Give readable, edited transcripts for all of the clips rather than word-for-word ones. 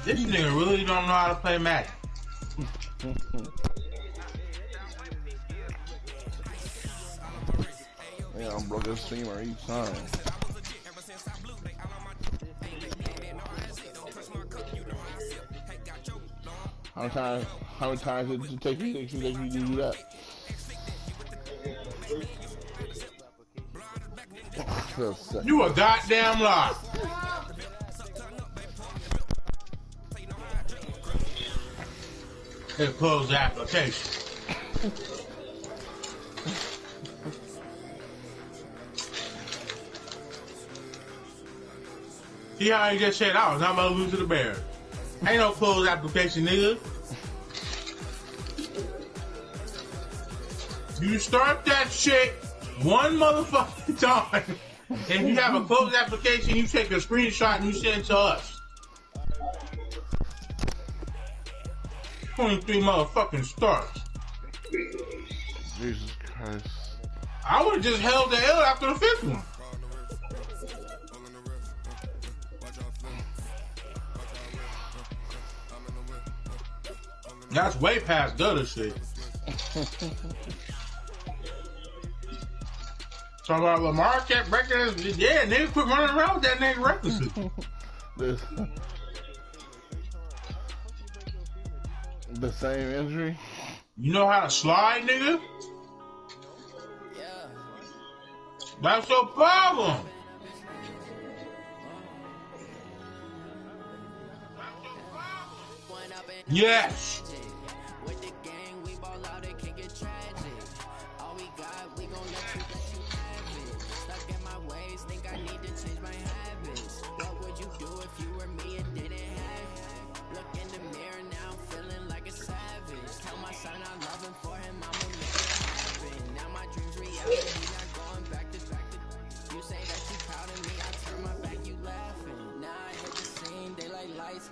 This nigga really don't know how to play Madden. Yeah, I'm broke as streamer each time. How many times did it take you to do that? You a goddamn lie. It closed the application. See how he just said I was not about to lose to the Bears. Ain't no closed application, nigga. You start that shit one motherfucking time, and you have a closed application, you take a screenshot and you send it to us. 23 motherfucking starts. Jesus Christ. I would have just held the L after the fifth one. That's way past gutter shit. Talking about Lamar kept breaking his... Yeah, nigga quit running around with that nigga recklessly. The same injury? You know how to slide, nigga? That's your problem. Yes.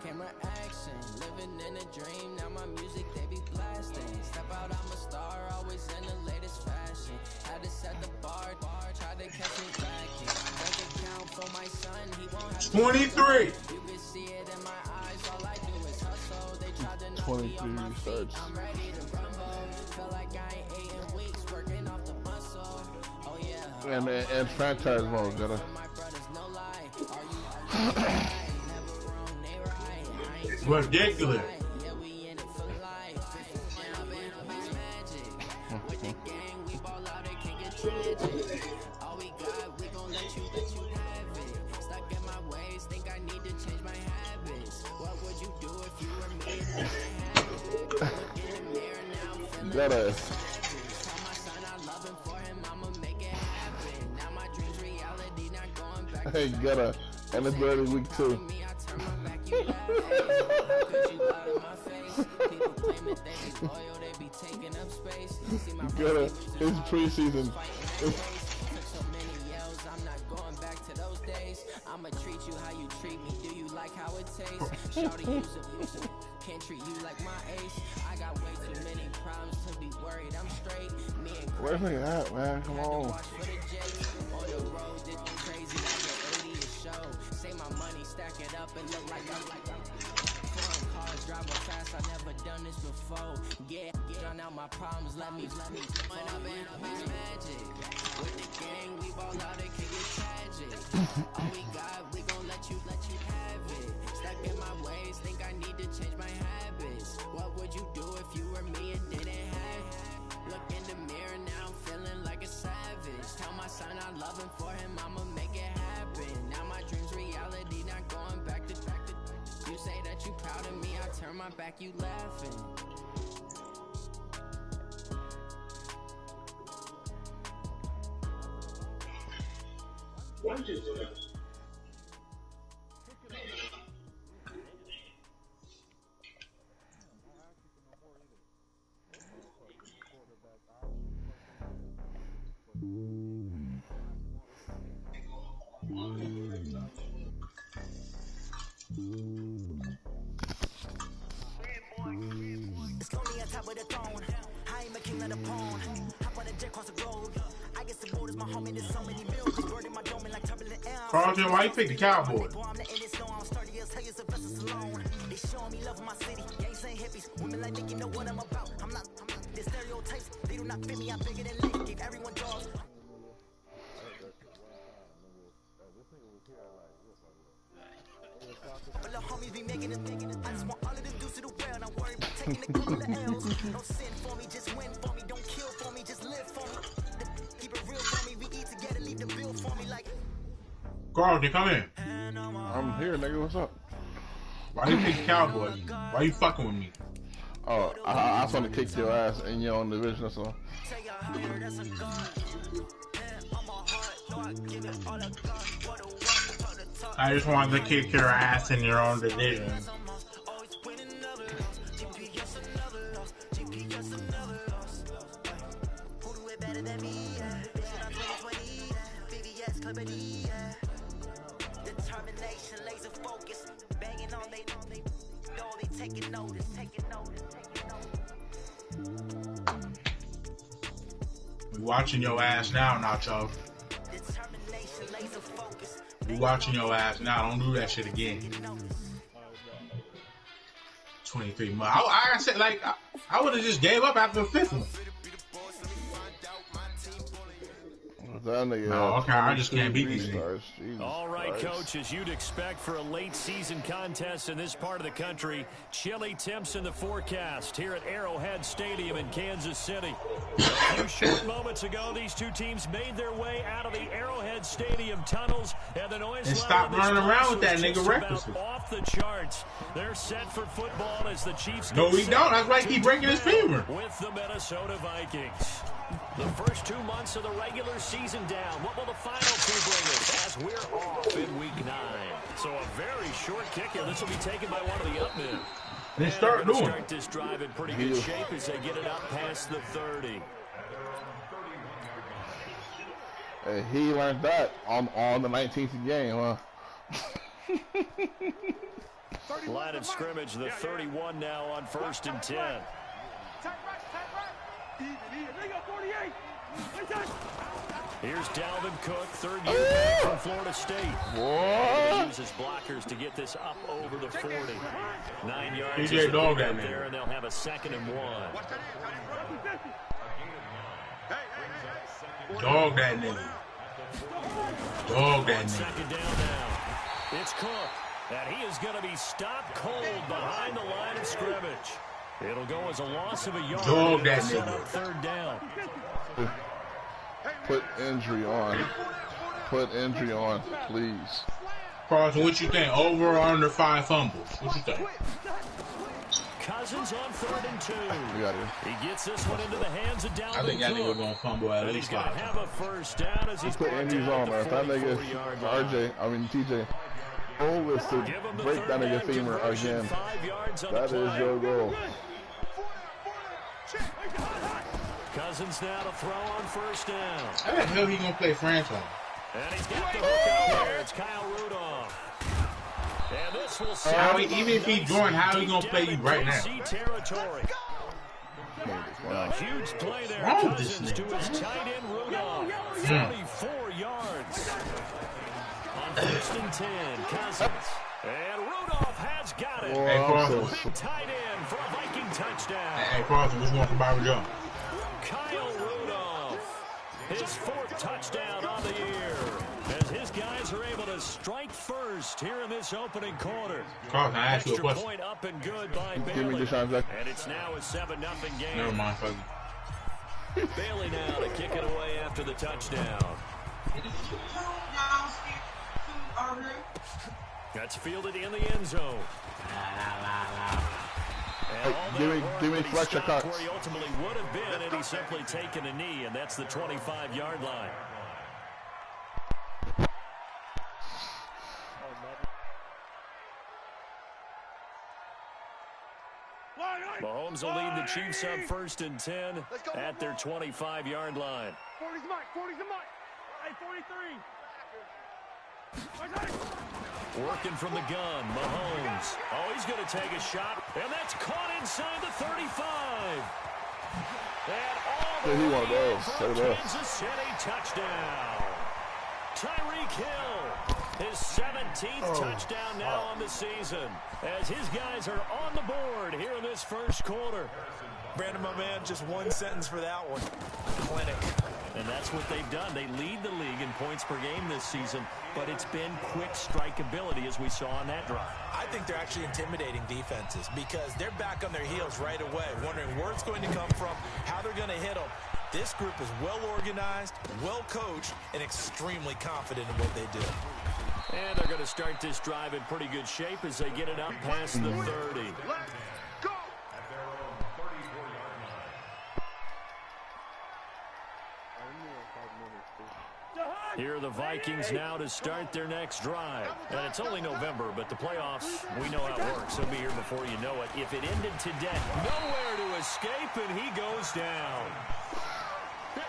Camera action, living in a dream. Now my music they be blasting. Step out, I'm a star, always in the latest fashion. Had to set the bar, try to catch me back. Doesn't count for my son, he won't have 23. You can see it in my eyes, all I do is hustle. They tried to knock me on my feet, I'm ready to rumble. Feel like I ain't 8 in weeks, working off the muscle. Oh yeah. And franchise mode, gotta. Ridiculous. Gotta. Hey, gotta. And it's barely week 2. Gotta. It's preseason. I'm not going back to those days. I'ma treat you how you treat me. Do you like how it tastes? Shawty, use it. Can't treat you like my ace. I got way too many problems to be worried. I'm straight. Me and where's it at, man? Come on. On the road, did crazy like an 80th show. Say my money, stack it up and look like I'm foreign cars driving fast. I never done this before. Yeah, drown out my problems. Let me run up and magic. With the gang, we ball out, it can get tragic. All we got, we gon' let you have it. Stuck in my ways, think I need to change my habits. What would you do if you were me and didn't have it? Look in the mirror now, I'm feeling like a savage. Tell my son I love him, for him I'ma make it happen. Now my dreams reality, not going back to. You say that you proud of me, I turn my back, you laughing. What is it? It's lonely on top of the throne. I am a king of the pawn. Hop on a jet across the globe. I guess the road is my home and there's so many bills. Bird in my dome and like turbulent Carlton, why you pick the Cowboys? They showing me love of my city. Gangs ain't hippies. Women like me, you know what I'm about. I'm not the stereotypes. They do not fit me. I'm bigger than life. Gave everyone jaws. But the homies be making it. I just want all of them dudes to the world. I'm worried about taking a couple of L's. Don't sin for me, just win for me. Don't kill for me, just live for me. Keep it real for me. We eat together, leave the bill for me like. Carlton, come in. I'm here, nigga. What's up? Why you pick the Cowboys? Why you fucking with me? Oh, I just want to kick your ass in your own division or something. I just wanted to kick your ass in your own division. Determination, laser focus, banging on they know they taking notice. We watching your ass now, Nacho. Determination, laser focus. We watching your ass now. Don't do that shit again. 23 months. I said, like, I would have just gave up after the fifth one. No, okay, I just can't beat these niggas. All right, Coach, as you'd expect for a late season contest in this part of the country, chilly temps in the forecast here at Arrowhead Stadium in Kansas City. A few short moments ago, these two teams made their way out of the Arrowhead Stadium tunnels, and the noise and stop running around with that nigga recklessly. Off the charts. They're set for football as the Chiefs. No, we don't. That's why he keep breaking his femur. With the Minnesota Vikings. The first 2 months of the regular season down. What will the final two bring us as we're off in week 9? So a very short kicker. This will be taken by one of the upmen. They start this drive in pretty good shape as they get it up past the 30. Hey, he learned that on the 19th game, huh? Line of scrimmage, the 31 now on 1st and 10. Here's Dalvin Cook, third year back from Florida State. He uses blockers to get this up over the 40. 9 yards TJ dog that there, and they'll have a 2nd and 1. Dog that nigga. Dog that nigga. 2nd down now. It's Cook, and he is going to be stopped cold behind the line of scrimmage. It'll go as a loss of a yard. Dog that set nigga. up 3rd down. Put injury on. Put injury on, please. Carlton, what you think? Over or under 5 fumbles? What you think? Cousins on 3rd and 2. We got it. He gets this one into the hands of Dalvin Cook. I think that nigga gonna fumble at least 5. He's gonna have a 1st down as he's Put injuries on, man. If that nigga, TJ, goal is to break that nigga femur again. That is your goal. Cousins now to throw on 1st down. How the hell he gonna play franchise? And he's got the hook out there. It's Kyle Rudolph. And this will even if he joined, how he gonna play you right now? Territory. A huge play there. Cousins to his tight end Rudolph. 44 yards. On 1st and 10, Cousins. And Rudolph has got it. Hey, Carlton. Big tight end for a Viking touchdown. Hey, Carlton, what you want from Byron Jones? Kyle Rudolph, his 4th touchdown on the year, as his guys are able to strike first here in this opening quarter. Carlton, I asked you a Extra question. point up and good by Give me Bailey. Deshaun Jackson. And it's now a 7-0 game. Never mind, fuck it. Bailey now to kick it away after the touchdown. That's fielded in the end zone. Hey, give me Fletcher Cox. Where he ultimately would have been, and he's simply taken a knee, and that's the 25-yard line. Mahomes will lead the Chiefs up 1st and 10 at their 25-yard line. 40's the mark. 40's the mark. Hey, 43. Working from the gun, Mahomes. Oh, he's going to take a shot, and that's caught inside the 35. And all the way for a Kansas City touchdown. Tyreek Hill His 17th touchdown now on the season, as his guys are on the board here in this first quarter. Brandon, my man, just one sentence for that one. Clinic. And that's what they've done. They lead the league in points per game this season, but it's been quick strikeability as we saw on that drive. I think they're actually intimidating defenses because they're back on their heels right away, wondering where it's going to come from, how they're going to hit them. This group is well organized, well coached, and extremely confident in what they do. And they're going to start this drive in pretty good shape as they get it up past the 30. Here are the Vikings now to start their next drive. And it's only November, but the playoffs, we know how it works. They'll be here before you know it. If it ended today, nowhere to escape, and he goes down.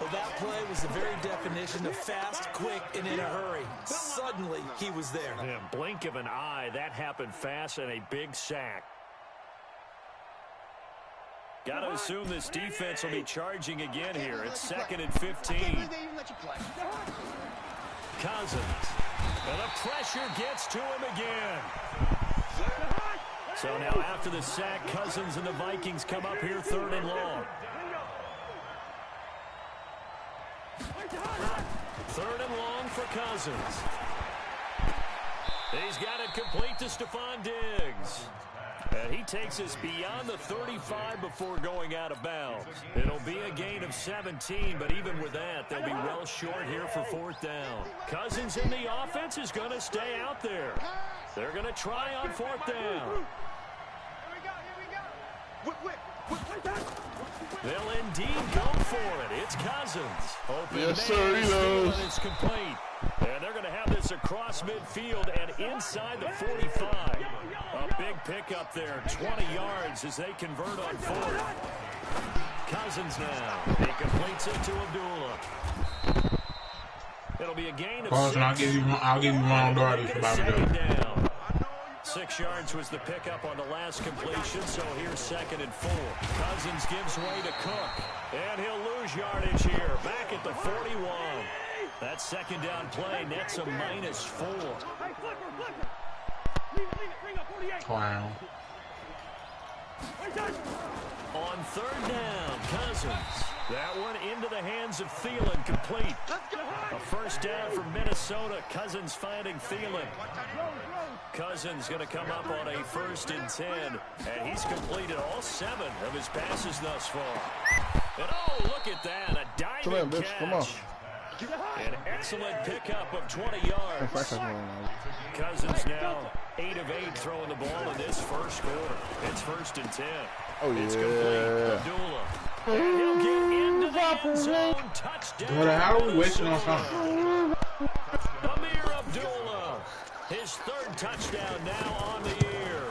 Well, that play was the very definition of fast, quick, and in a hurry. Suddenly, he was there. Yeah, blink of an eye, that happened fast, and a big sack. Got to assume this defense will be charging again here. It's 2nd and 15. Cousins. And the pressure gets to him again. So now after the sack, Cousins and the Vikings come up here 3rd and long. 3rd and long for Cousins. He's got it complete to Stephon Diggs. And he takes us beyond the 35 before going out of bounds. It'll be a gain of 17, but even with that, they'll be well short here for 4th down. Cousins in the offense is going to stay out there. They're going to try on 4th down. They'll indeed go for it. It's Cousins. Open yes, sir, he knows. And it's complete. And they're going to have this across midfield and inside the 45. A big pickup there, 20 yards as they convert on 4th. Cousins now. He completes it to Abdullah. It'll be a gain of 6. I'll give you Ronald Darby for about down. 6 yards was the pickup on the last completion, so here's 2nd and 4. Cousins gives way to Cook, and he'll lose yardage here, back at the 41. That 2nd down play nets a -4. Wow. On 3rd down, Cousins. That one into the hands of Thielen, complete. A 1st down for Minnesota. Cousins finding Thielen. Cousins going to come up on a 1st and 10, and he's completed all 7 of his passes thus far. And oh, look at that, a diving catch. Come on. An excellent pickup of 20 yards. Cousins now 8 of 8 throwing the ball in this first quarter. It's 1st and 10. Oh, it's yeah. complete. Abdullah. And he'll get into the end zone. Touchdown. How are we wasting our time? Amir Abdullah. His 3rd touchdown now on the year.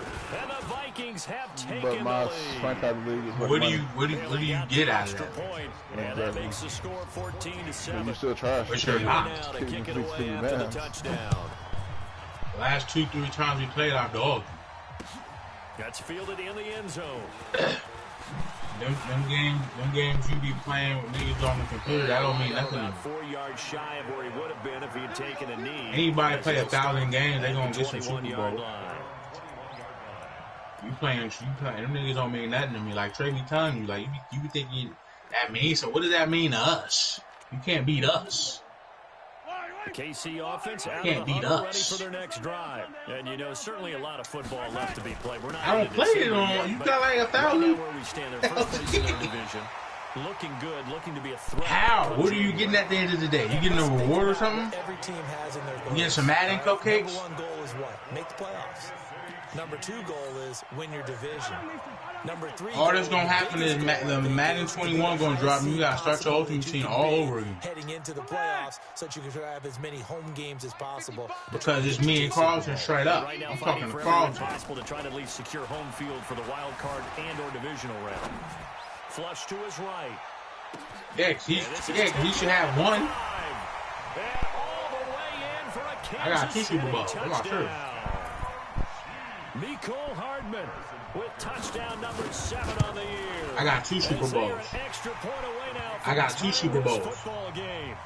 And the Vikings have taken the lead. What do you get out of that? Point, and that makes the score 14-7. You still trash. But you're not. Now to kick it away after the touchdown. Last 2-3 times we played our dog. That's fielded in the end zone. Them games you be playing with niggas on the computer, that don't mean nothing. About 4 yards shy of where he would have been if he had taken a knee. Anybody play 1,000 games, they gonna get some Super Bowl. You playing, them niggas don't mean nothing to me. Like Trey be telling you, like you be thinking that means. So what does that mean to us? You can't beat us. The KC offense out can't of the beat huddle, us. ready for their next drive. And you know, certainly a lot of football left to be played. We're not I don't play it on. You got like 1,000. Right now where we stand, they're first place in their division. Looking good, looking to be a threat. How? What are you getting at the end of the day? You getting a reward or something? Every team has in their goals. You getting some Madden cupcakes? Number 1 goal is what? Make the playoffs. Number 2 goal is win your division. Number 3. All that's gonna happen is the Madden 21 gonna drop, and you gotta start your Ultimate Team all over again. Heading into the playoffs, so that you can have as many home games as possible. Because it's me and Carlton straight up. Right now, I'm fighting talking to for everything Carlton. possible to try to at least secure home field for the wild card and/or divisional round. Flush to his right. Yeah, he should have one. And all the way in for a I got 2 Kansas Super Bowls. City I'm not sure. touchdown. Mecole Hardman with touchdown number 7 on the year. I got 2 Super As they are Bowls. an extra point away now from I got the 2 Super Bowls. football game.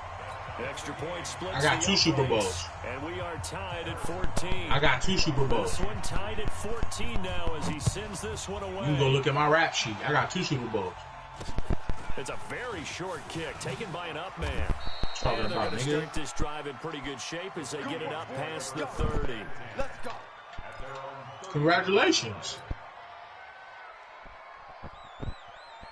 Extra point splits. I got 2 Super Bowls. And we are tied at 14. I got 2 Super Bowls. This one tied at 14 now as he sends this one away. You can go look at my rap sheet. I got 2 Super Bowls. It's a very short kick taken by an up man. Talking And they're about going to nigga. start this drive in pretty good shape as they get it up past the 30. Let's go. Congratulations.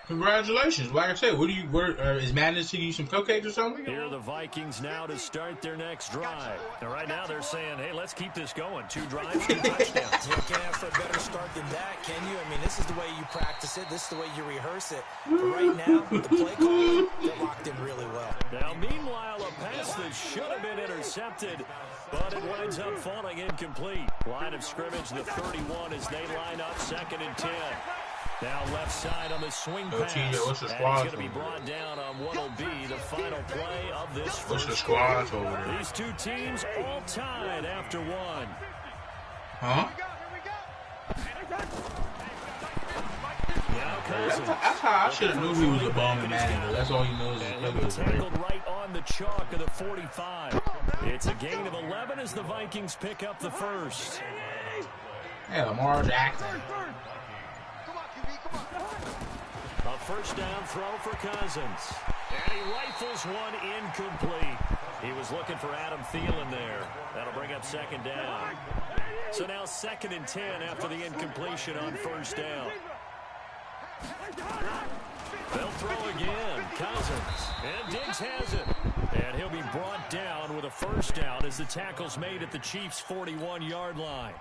Congratulations. Like I said, is Madden sending you some cupcakes or something? Here are the Vikings now to start their next drive. And right now they're saying, hey, let's keep this going. 2 drives, 2 touchdowns. You can't ask for a better start than that, can you? I mean, this is the way you practice it. This is the way you rehearse it. But right now, the play call, they're locked in really well. Now, meanwhile, a pass that should have been intercepted, but it winds up falling incomplete. Line of scrimmage, the 31 as they line up 2nd and 10. Now left side on the swing pass. What's the and squad? it's going to be brought down on what will be the final play of this What's the first squad quarter. over there? These 2 teams all tied after 1. Huh? Now Cousins. That's how I should have knew he was a bum in Madden, but that's all he knows is And play he'll be with tackled right on the chalk of the 45. It's a gain of 11 as the Vikings pick up the first. Yeah, Lamar Jackson. A first down throw for Cousins. And he rifles one incomplete. He was looking for Adam Thielen there. That'll bring up 2nd down. So now 2nd and 10 after the incompletion on first down. They'll throw again. Cousins. And Diggs has it. And he'll be brought down with a first down as the tackle's made at the Chiefs' 41-yard line.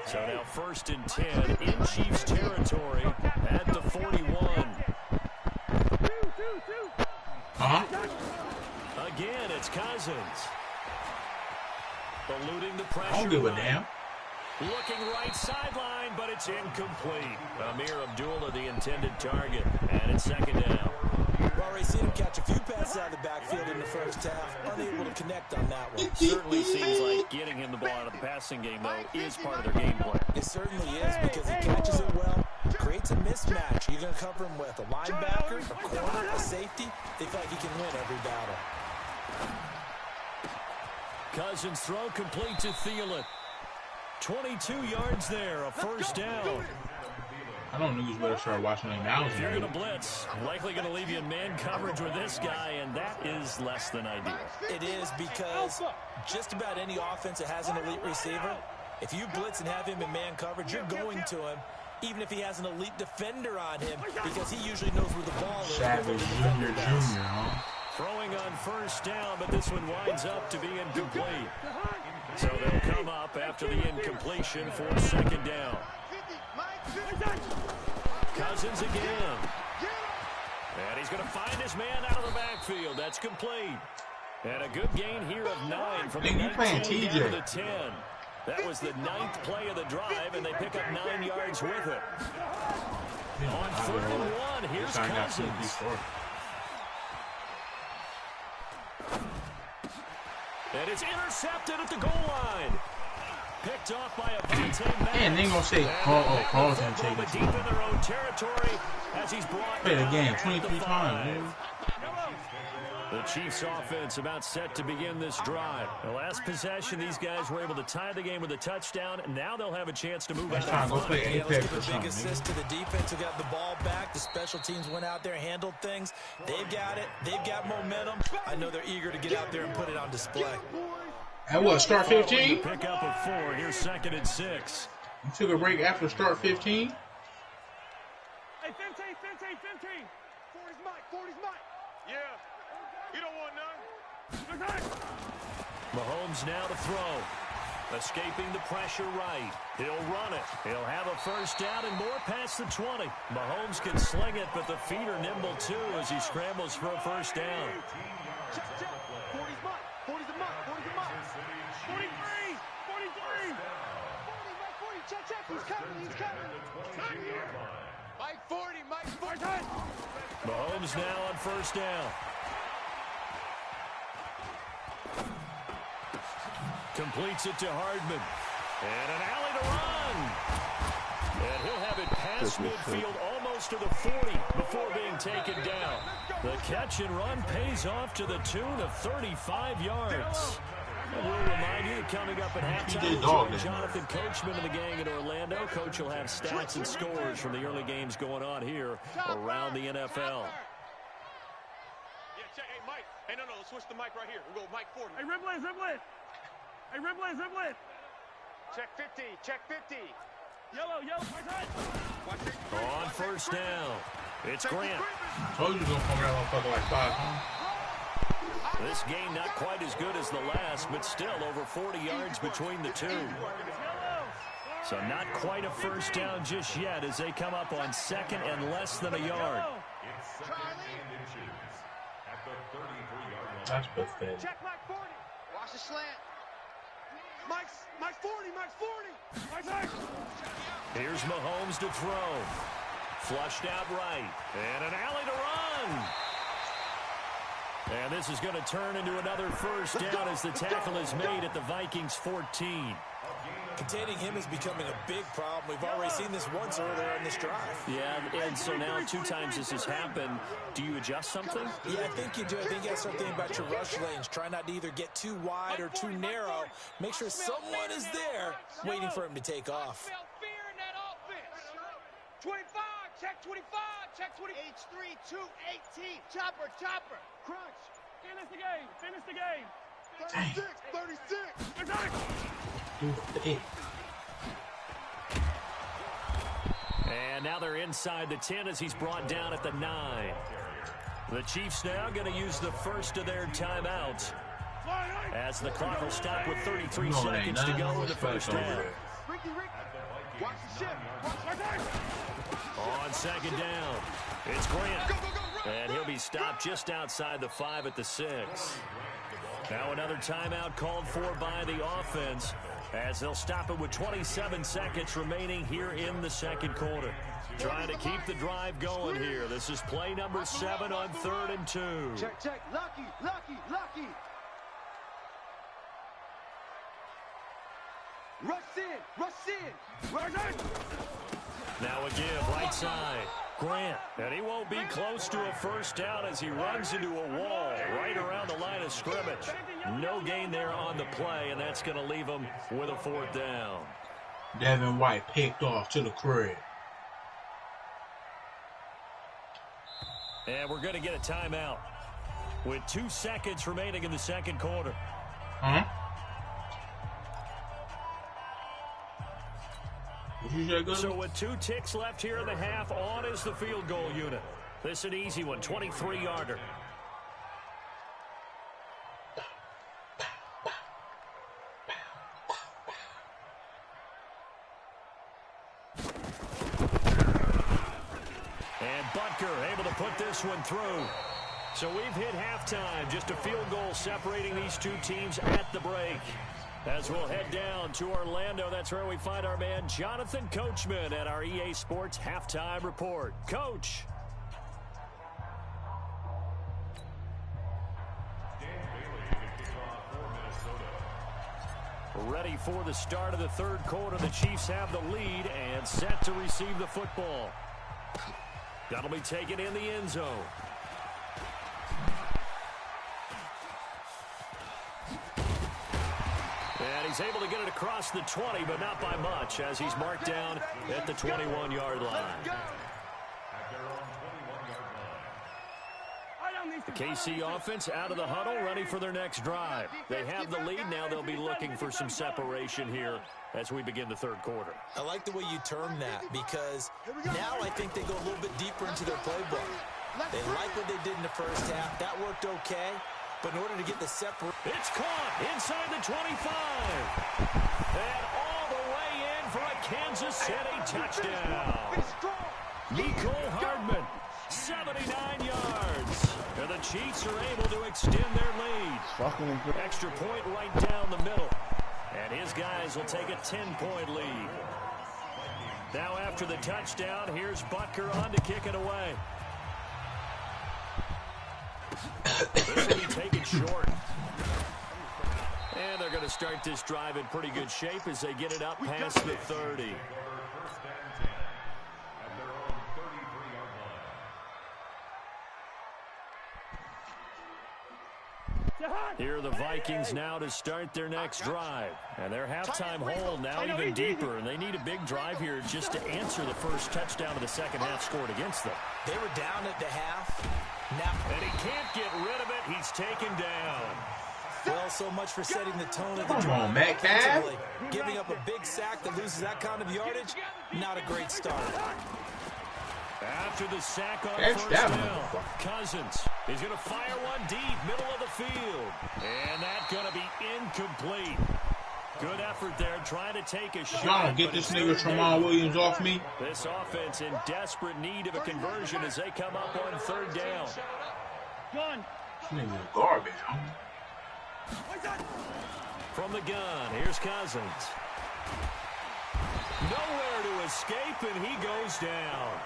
So now 1st and 10 in Chiefs territory at the 41. Again, it's Cousins. Eluding the pressure. I don't give a damn. Looking right sideline, but it's incomplete. Amir Abdullah, the intended target, and it's 2nd down. We've already seen him catch a few passes out of the backfield in the first half. Unable to connect on that one. Certainly seems like getting him the ball out of the passing game, though, is part of their game plan. It certainly is because he catches it well, creates a mismatch. You're going to cover him with a linebacker, a corner, a safety. They feel like he can win every battle. Cousins throw complete to Thielen. 22 yards there, a first down. I don't know who's better start watching them now. If you're going to blitz, likely going to leave you in man coverage with this guy, and that is less than ideal. It is because just about any offense that has an elite receiver, if you blitz and have him in man coverage, you're going to him, even if he has an elite defender on him, because he usually knows where the ball is. Savage Jr., huh? Throwing on first down, but this one winds up to be incomplete. So they'll come up after the incompletion for 2nd down. Cousins again. And he's going to find his man out of the backfield. That's complete. And a good gain here of 9 from the 19 down to the 10. That was the 9th play of the drive, and they pick up 9 yards with it. On 3rd and 1, here's Cousins. And it's intercepted at the goal line. Picked off by Avante Maddox. Man, they ain't gonna say Carlton take it. Deep in their own territory as he's brought Play the down game at 23 the times, 5. man. The Chiefs offense about set to begin this drive. The last possession, these guys were able to tie the game with a touchdown. Now they'll have a chance to move out of Go play Apex or Big something. assist to the defense who got the ball back. The special teams went out there, handled things. They've got it. They've got momentum. I know they're eager to get out there and put it on display. At what, start 15? Pick up of 4. Here's 2nd and 6. You took a break after start 15? Hey, 15. 40's mine. Yeah. You don't want none. Mahomes now to throw. Escaping the pressure right. He'll run it. He'll have a first down and more past the 20. Mahomes can sling it, but the feet are nimble too as he scrambles for a first down. 40's mine. 40's mine. 43. 40, Mike 40. Check. He's coming. Mike 40. Mahomes now on first down. Completes it to Hardman. And an alley to run. And he'll have it past midfield, almost goes to the 40 before being taken down. The catch and run pays off to the tune of 35 yards. And we'll remind you that coming up at halftime, we'll join Jonathan Coachman and the gang in Orlando. Coach will have stats and scores from the early games going on here around the NFL. Yeah, check. Hey, Mike. Hey, no, let's switch the mic right here. We'll go Mike 40. Hey, Riblin. Hey, Riblin. Check 50. Check 50. Yellow. Watch it. On first down, it's Grant. Told you gonna come around motherfucker like 5, huh? This game not quite as good as the last, but still over 40 yards between the two. So not quite a first down just yet as they come up on second and less than a yard. That's pathetic. Check Mike 40. Watch the slant. Mike's 40. Mike's Here's Mahomes to throw. Flushed out right. And an alley to run. And this is going to turn into another first down as the tackle is made at the Vikings 14. Containing him is becoming a big problem. We've already seen this once earlier in this drive. Yeah, and so now 2 times this has happened. Do you adjust something? Yeah, I think you do. I think you have something about your rush lanes. Try not to either get too wide or too narrow. Make sure someone is there waiting for him to take off. Fear in that offense. 25. Check 25. Check 20. H3 218. Chopper. Crunch. Finish the game. 36. And now they're inside the 10 as he's brought down at the 9. The Chiefs now going to use the first of their timeouts as the clock will stop with 33 seconds to go in the first half. Watch the ship. On second down, it's Grant. And he'll be stopped just outside the 5 at the 6. Now another timeout called for by the offense as they'll stop it with 27 seconds remaining here in the second quarter. Trying to keep the drive going here. This is play number 7 on 3rd and 2. Check. Lucky. Rush in. Now a give, right side. Grant, and he won't be close to a first down as he runs into a wall right around the line of scrimmage. No gain there on the play, and that's going to leave him with a 4th down. Devin White picked off to the crib. And we're going to get a timeout with 2 seconds remaining in the second quarter. Huh? So with 2 ticks left here in the half, on is the field goal unit. This is an easy one, 23-yarder. And Butker able to put this one through. So we've hit halftime, just a field goal separating these 2 teams at the break. As we'll head down to Orlando, that's where we find our man Jonathan Coachman at our EA Sports Halftime Report. Coach. Ready for the start of the third quarter. The Chiefs have the lead and set to receive the football. That'll be taken in the end zone. And he's able to get it across the 20, but not by much, as he's marked down at the 21-yard line. The KC offense out of the huddle, ready for their next drive. They have the lead. Now they'll be looking for some separation here as we begin the third quarter. I like the way you term that, because now I think they go a little bit deeper into their playbook. They like what they did in the first half. That worked okay. But in order to get the separate... It's caught inside the 25. And all the way in for a Kansas City touchdown. Nicole Hardman, 79 yards. And the Chiefs are able to extend their lead. Extra point right down the middle. And his guys will take a 10-point lead. Now after the touchdown, here's Butker on to kick it away. This will be taken short. And they're going to start this drive in pretty good shape as they get it up past the 30. Here are the Vikings now to start their next drive. And their halftime hole now even deeper. And they need a big drive here just to answer the first touchdown of the second half scored against them. They were down at the half. Now, and he can't get rid of it. He's taken down. Well, so much for setting the tone of the Come drive. on, Metcalf. Giving up a big sack that loses that kind of yardage, not a great start. After the sack on first down, Cousins is going to fire one deep, middle of the field. And that's going to be incomplete. Good effort there, trying to take a shot. Y'all get this nigga Tramon Williams off me. This offense in desperate need of a conversion as they come up on third down. This nigga is garbage, huh? From the gun, here's Cousins. Nowhere to escape, and he goes down.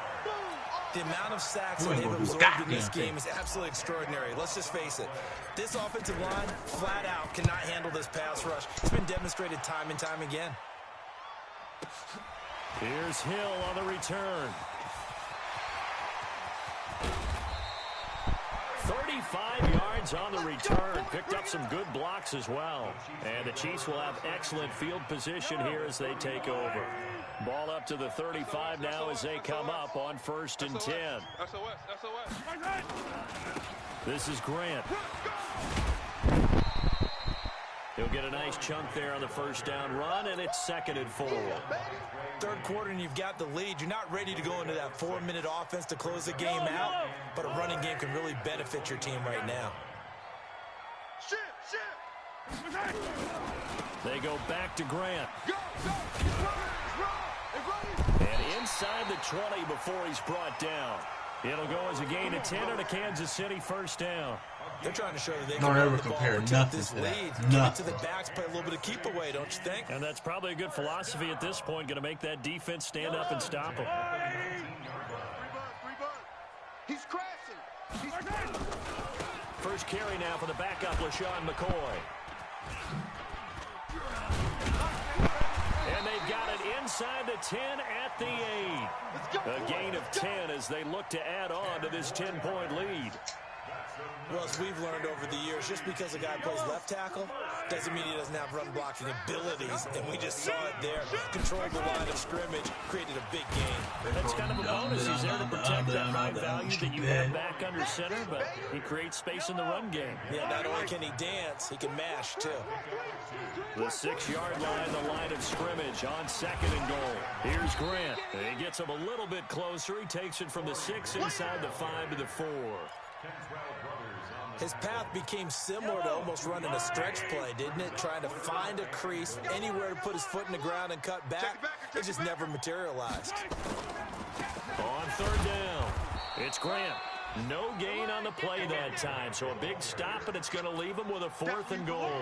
The amount of sacks that they've absorbed in this game is absolutely extraordinary. Let's just face it. This offensive line, flat out, cannot handle this pass rush. It's been demonstrated time and time again. Here's Hill on the return. 35 yards on the return. Picked up some good blocks as well. And the Chiefs will have excellent field position here as they take over. Ball up to the 35 now as they come up on 1st and 10. This is Grant. He'll get a nice chunk there on the first down run, and it's 2nd and 4. Third quarter, and you've got the lead. You're not ready to go into that 4-minute offense to close the game out, but a running game can really benefit your team right now. They go back to Grant. And inside the 20 before he's brought down. It'll go as a gain of 10 on a Kansas City first down. They're trying to show that they don't can ever run the compare ball, nothing this to that. lead, give it to the backs, play a little bit of keep away, don't you think? And that's probably a good philosophy at this point, going to make that defense stand up and stop him. He's crashing. First carry now for the backup, LaShawn McCoy. And they've got it inside the 10 at the 8. A gain of 10 as they look to add on to this 10-point lead. Well, as we've learned over the years, just because a guy plays left tackle doesn't mean he doesn't have run blocking abilities, and we just saw it there. Controlled the line of scrimmage, created a big game. That's kind of a bonus. He's there to protect that high value that you have back under center, but he creates space in the run game. Yeah, not only can he dance, he can mash, too. The 6-yard line, the line of scrimmage on 2nd and goal. Here's Grant. He gets him a little bit closer. He takes it from the 6 inside the 5 to the 4. His path became similar to almost running a stretch play, didn't it? Trying to find a crease, anywhere to put his foot in the ground and cut back. It just never materialized. On 3rd down, it's Grant. No gain on the play that time, so a big stop, and it's going to leave him with a 4th and goal.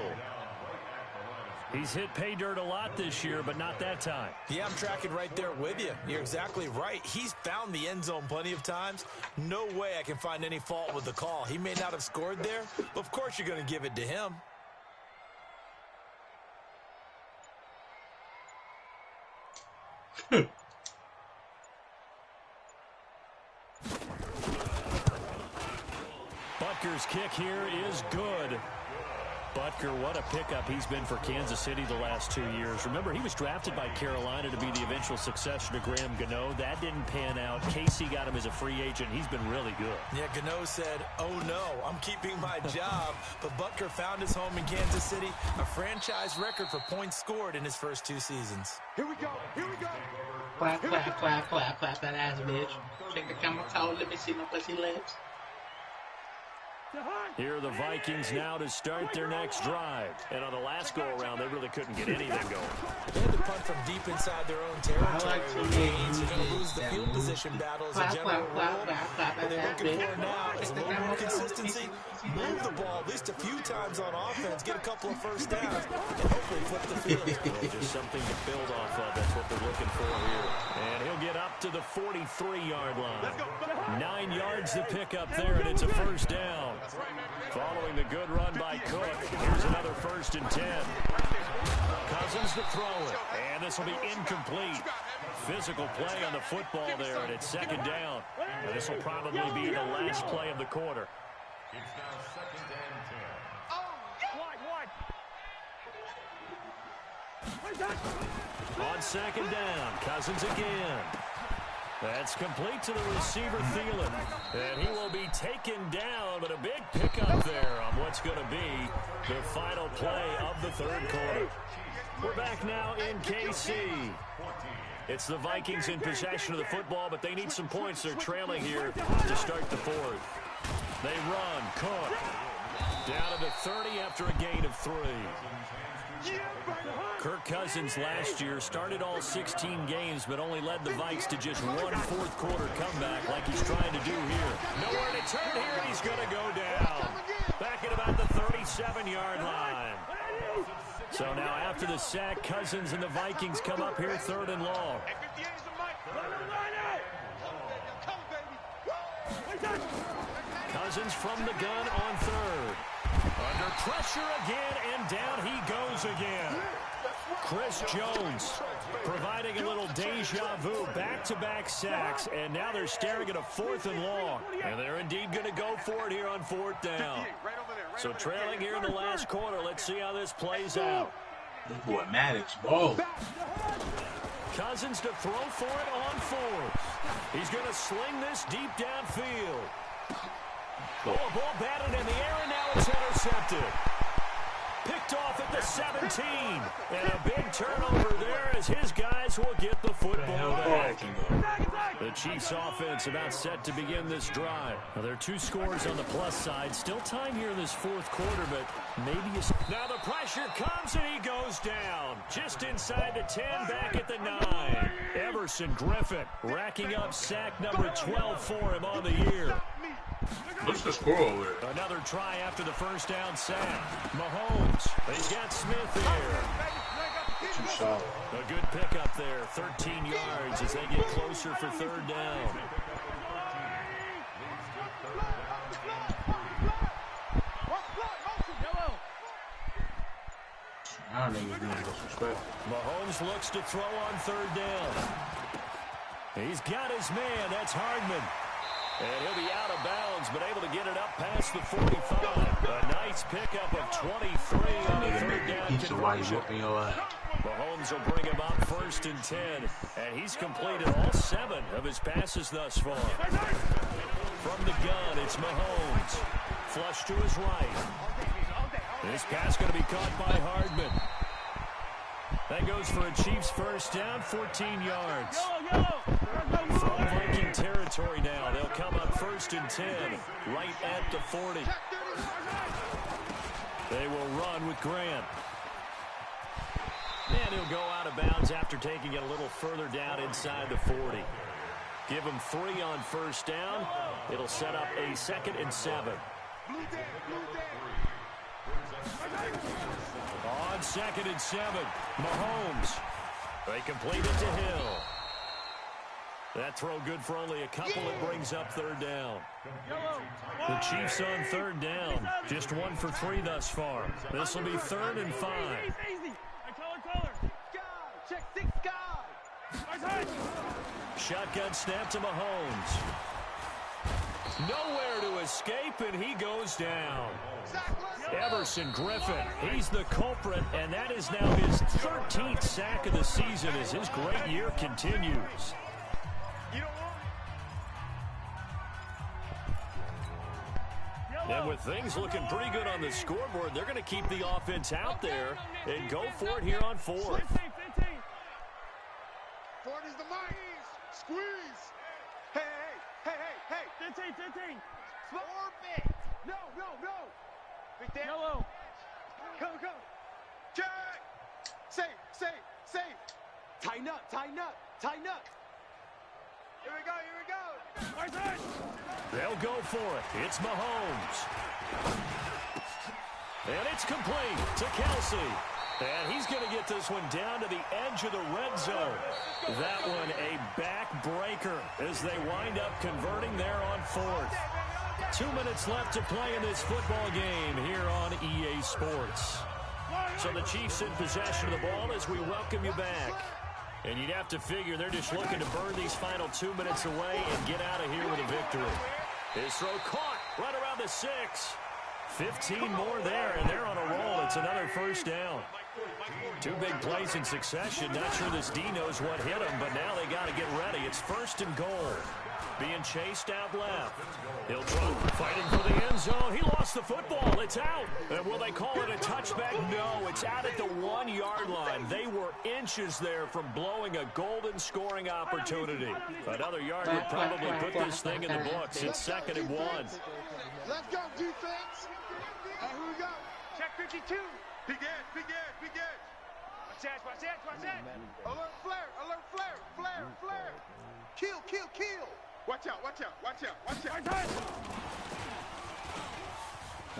He's hit pay dirt a lot this year, but not that time. Yeah, I'm tracking right there with you. You're exactly right. He's found the end zone plenty of times. No way I can find any fault with the call. He may not have scored there, but of course you're going to give it to him. Butker's kick here is good. Butker, what a pickup he's been for Kansas City the last 2 years. Remember, he was drafted by Carolina to be the eventual successor to Graham Gano. That didn't pan out. Casey got him as a free agent. He's been really good. Yeah, Gano said, oh no, I'm keeping my job. But Butker found his home in Kansas City, a franchise record for points scored in his first 2 seasons. Here we go. Here we go. Clap, clap, clap, clap, clap that ass, bitch. Check the camera toe. Let me see my pussy lips. Here are the Vikings now to start their next drive. And on the last go-around, they really couldn't get anything going. They had to punt from deep inside their own territory. You're going to lose the field position battle as a general rule. What they're looking for now is a little more consistency. Move the ball at least a few times on offense, get a couple of first downs, and hopefully flip the field. Well, just something to build off of. That's what they're looking for here. And he'll get up to the 43-yard line. 9 yards to pick up there, and it's a first down. Following the good run by Cook, here's another 1st and 10. Cousins to throw it, and this will be incomplete. Physical play on the football there, and it's 2nd down. And this will probably be the last play of the quarter. Oh, yeah! On second down, Cousins again. That's complete to the receiver, Thielen. And he will be taken down, but a big pickup there on what's going to be the final play of the third quarter. We're back now in KC. It's the Vikings in possession of the football, but they need some points. They're trailing here to start the fourth. They run, caught. Down to the 30 after a gain of 3. Kirk Cousins last year started all 16 games, but only led the Vikes to just one fourth-quarter comeback like he's trying to do here. Nowhere to turn here, and he's going to go down. Back at about the 37-yard line. So now after the sack, Cousins and the Vikings come up here third and long. Cousins from the gun on third. Under pressure again, and down he goes again. Chris Jones providing a little deja vu, back-to-back sacks, and now they're staring at a fourth and long. And they're indeed going to go for it here on fourth down. So trailing here in the last quarter, let's see how this plays out. Boy, Maddox, ball. Cousins to throw for it on fourth. He's going to sling this deep downfield. Oh, a ball batted in the air, and now it's intercepted. Picked off at the 17. And a big turnover there as his guys will get the football back. The Chiefs offense about set to begin this drive. Now, there are 2 scores on the plus side. Still time here in this fourth quarter, but maybe now the pressure comes, and he goes down. Just inside the 10, back at the 9. Everson Griffin racking up sack number 12 for him on the year. What's the score over there? Another try after the first down sack. Mahomes, he's got Smith here. Too solid. A good pickup there, 13 yards as they get closer for third down. I don't think he's being disrespectful. Mahomes looks to throw on third down. He's got his man, that's Hardman. And he'll be out of bounds, but able to get it up past the 45. A nice pickup of 23 on the third down conversion. Mahomes will bring him up first and 10. And he's completed all 7 of his passes thus far. From the gun, it's Mahomes. Flush to his right. This pass going to be caught by Hardman. That goes for a Chiefs first down, 14 yards. From Viking territory now, they'll come up first and 10, right at the 40. They will run with Grant. And he'll go out of bounds after taking it a little further down inside the 40. Give him 3 on first down. It'll set up a 2nd and 7. On 2nd and 7, Mahomes. They complete it to Hill. That throw good for only a couple. It brings up third down. The Chiefs on third down. Just 1 for 3 thus far. This will be 3rd and 5. Shotgun snap to Mahomes. Nowhere to escape, and he goes down. Everson Griffin, he's the culprit, and that is now his 13th sack of the season as his great year continues. And with things looking pretty good on the scoreboard, they're going to keep the offense out there and go for it here on 4th. 4th is the mark. Squeeze. Hey. 15. Orbit. No. Big Dan. Yellow. Go. Check. Safe. Tighten up. Here we go. They'll go for it. It's Mahomes. And it's complete to Kelsey. And he's going to get this one down to the edge of the red zone. That one a backbreaker as they wind up converting there on 4th. 2 minutes left to play in this football game here on EA Sports. So the Chiefs in possession of the ball as we welcome you back. And you'd have to figure they're just looking to burn these final 2 minutes away and get out of here with a victory. His throw caught right around the 6. 15 more there, and they're on a roll. It's another first down. Two big plays in succession. Not sure this D knows what hit him, but now they got to get ready. It's 1st and goal. Being chased out left. He'll drop, fighting for the end zone. He lost the football. It's out. And will they call it a touchback? No, it's out at the 1-yard line. They were inches there from blowing a golden scoring opportunity. Another yard would probably put this thing in the books. It's 2nd and 1. Let's go, defense. Here we go. Check 52. Big Ed, big Ed, big Ed. Watch that, watch that, watch that. Alert flare, alert flare, flare, flare. Kill, kill, kill. Watch out, watch out, watch out, watch out.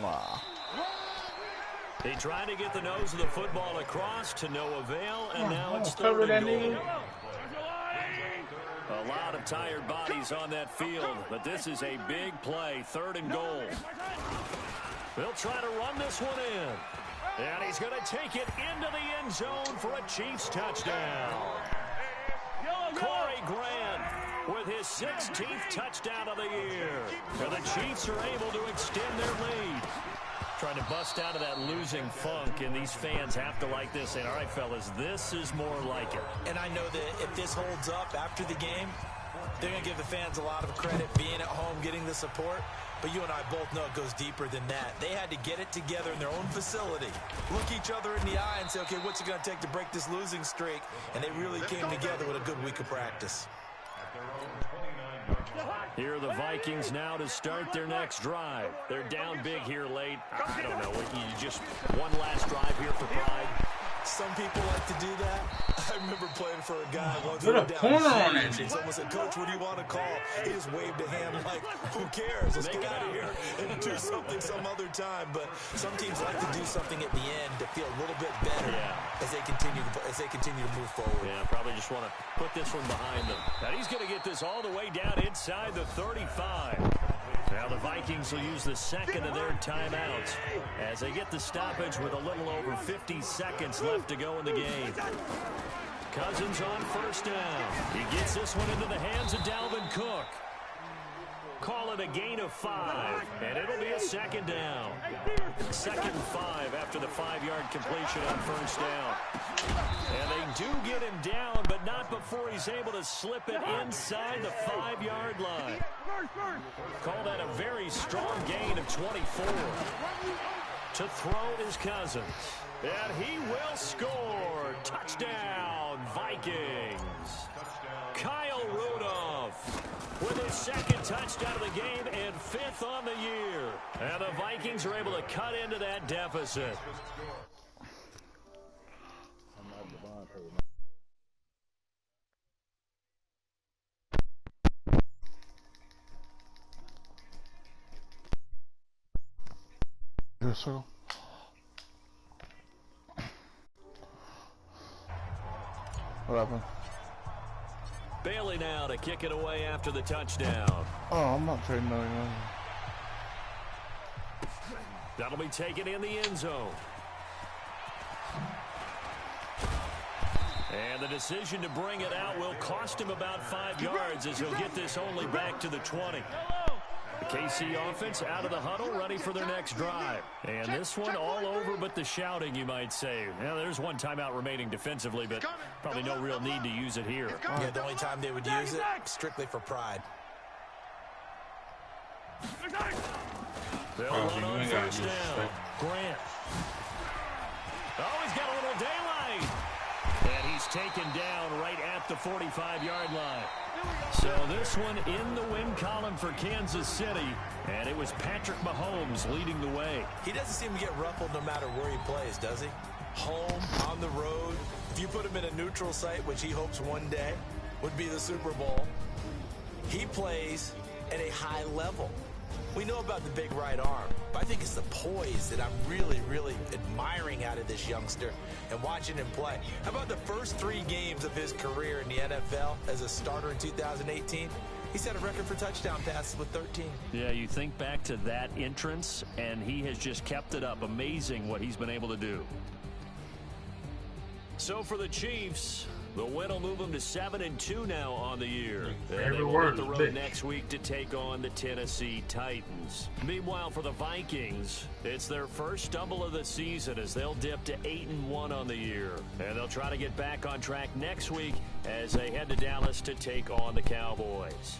Wow. He tried to get the nose of the football across to no avail, and now it's 3rd and goal. A lot of tired bodies on that field, but this is a big play, 3rd and goal. They'll try to run this one in. And he's going to take it into the end zone for a Chiefs touchdown. Corey Grant with his 16th touchdown of the year. And the Chiefs are able to extend their lead. Trying to bust out of that losing funk, and these fans have to like this. And all right, fellas, this is more like it. And I know that if this holds up after the game, they're going to give the fans a lot of credit being at home, getting the support. But you and I both know it goes deeper than that. They had to get it together in their own facility, look each other in the eye and say, okay, what's it going to take to break this losing streak? And they really came together with a good week of practice. Here are the Vikings now to start their next drive. They're down big here late. I don't know. You just one last drive here for pride. Some people like to do that. I remember playing for a guy once. Put a corner on it. Someone said, Coach, what do you want to call? He just waved a hand like, who cares? Let's get out of here and do something some other time. But some teams like to do something at the end to feel a little bit better as they continue to move forward. Yeah, probably just want to put this one behind them. And he's going to get this all the way down inside the 35. Now the Vikings will use the 2nd of their timeouts as they get the stoppage with a little over 50 seconds left to go in the game. Cousins on 1st down. He gets this one into the hands of Dalvin Cook. Call it a gain of 5, and it'll be a 2nd down. 2nd and 5 after the 5-yard completion on 1st down. And they do get him down, but not before he's able to slip it inside the 5-yard line. Call that a very strong gain of 24. To throw is Cousins. And he will score. Touchdown, Vikings. Kyle Rudolph with his 2nd touchdown of the game and 5th on the year. And the Vikings are able to cut into that deficit. Yes, sir. What happened? Bailey now to kick it away after the touchdown. Oh, I'm not trading no anymore. That'll be taken in the end zone. And the decision to bring it out will cost him about 5 yards as he'll get this only back to the 20. The KC offense out of the huddle, ready for their next drive. And this one all over but the shouting, you might say. Now, there's one timeout remaining defensively, but probably no real need to use it here. Yeah, the only time they would use it, strictly for pride. They'll run on 1st down. Grant. Oh, he's got a little daylight. And he's taken down right at the 45-yard line. So this one in the win column for Kansas City, and it was Patrick Mahomes leading the way. He doesn't seem to get ruffled no matter where he plays, does he? Home, on the road. If you put him in a neutral site, which he hopes one day would be the Super Bowl, he plays at a high level. We know about the big right arm, but I think it's the poise that I'm really, really admiring out of this youngster and watching him play. How about the first 3 games of his career in the NFL as a starter in 2018? He set a record for touchdown passes with 13. Yeah, you think back to that entrance, and he has just kept it up. Amazing what he's been able to do. So for the Chiefs, The win will move them to 7-2 now on the year. And they Every will word hit the is road big. next week to take on the Tennessee Titans. Meanwhile, for the Vikings, it's their first stumble of the season as they'll dip to 8-1 on the year. And they'll try to get back on track next week as they head to Dallas to take on the Cowboys.